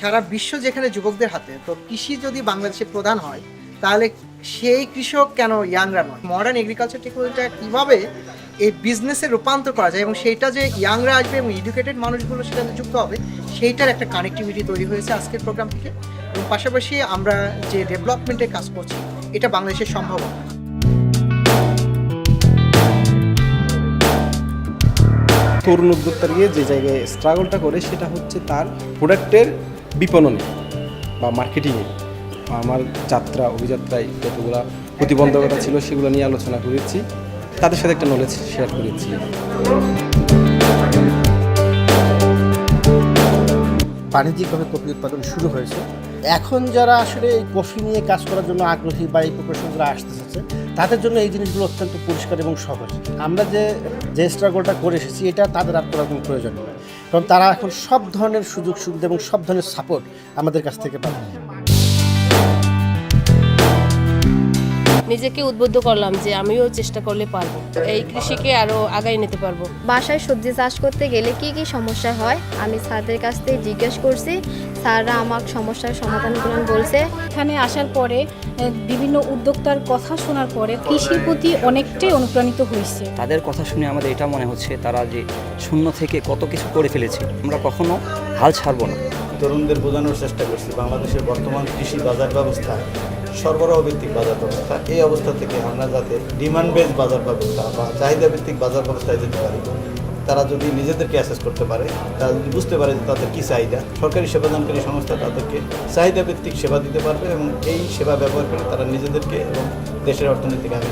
সারা বিশ্ব যেখানে যুবকদের হাতে, তো কৃষি যদি বাংলাদেশে প্রধান হয় তাহলে সেই কৃষক কেন ইয়াংরা নয়? মডার্ন এগ্রিকালচার টেকনোলজিটা কীভাবে এই বিজনেসে রূপান্তর করা যায় এবং সেইটা যে ইয়াংরা আসবে এবং এডুকেটেড মানুষগুলো সেখানে যুক্ত হবে, সেইটার একটা কানেক্টিভিটি তৈরি হয়েছে আজকের প্রোগ্রাম থেকে। এবং পাশাপাশি আমরা যে ডেভেলপমেন্টের কাজ করছি, এটা বাংলাদেশের সম্ভাবনা। তরুণ উদ্যোক্তা গিয়ে যে জায়গায় স্ট্রাগলটা করে সেটা হচ্ছে তার প্রোডাক্টের বিপণনে বা মার্কেটিংয়ে। আমার যাত্রা অভিযাত্রায় যতগুলো প্রতিবন্ধকতা ছিল সেগুলো নিয়ে আলোচনা করেছি, তাদের সাথে একটা নলেজ শেয়ার করেছি। বাণিজ্যিকভাবে কফি উৎপাদন শুরু হয়েছে। এখন যারা আসলে এই কফি নিয়ে কাজ করার জন্য আগ্রহী বা এই প্রফেশন যারা আসতে চাচ্ছে, তাদের জন্য এই জিনিসগুলো অত্যন্ত পরিষ্কার এবং সহজ। আমরা যে স্ট্রাগলটা করে এসেছি, এটা তাদের আর করার কোনো প্রয়োজন নেই, কারণ তারা এখন সব ধরনের সুযোগ সুবিধা এবং সব ধরনের সাপোর্ট আমাদের কাছ থেকে পাবে। নিজেকে উদ্বুদ্ধ করলাম যে আমিও চেষ্টা করলে পারবো, এই কৃষিকে আরো আগায় নিতে পারবো। বাসায় সবজি চাষ করতে গেলে কি কি সমস্যা হয় আমি স্যারদের কাছ থেকে জিজ্ঞেস করছি। স্যাররা আমার সমস্যার সমাধানগুলো বলছে। এখানে আসার পরে বিভিন্ন উদ্যোক্তার কথা শোনার পরে কৃষির প্রতি অনেকটাই অনুপ্রাণিত হয়েছে। তাদের কথা শুনে আমাদের এটা মনে হচ্ছে তারা যে শূন্য থেকে কত কিছু করে ফেলেছে, আমরা কখনো হাল ছাড়বো না। তরুণদের বোঝানোর চেষ্টা করছি বাংলাদেশের বর্তমান কৃষি বাজার ব্যবস্থা, সরবরাহ ভিত্তিক বাজার ব্যবস্থা, এই অবস্থা থেকে আমরা যাতে ডিমান্ড বেস বাজার ব্যবস্থা বা চাহিদা ভিত্তিক বাজার ব্যবস্থায় যেতে পারি। তারা যদি নিজেদেরকে অ্যাসেস করতে পারে, তারা যদি বুঝতে পারে যে তাদের কী চাহিদা, সরকারি সেবাদানকারী সংস্থা তাদেরকে চাহিদা ভিত্তিক সেবা দিতে পারবে এবং এই সেবা ব্যবহার করে তারা নিজেদেরকে এবং দেশের অর্থনীতিকে আগে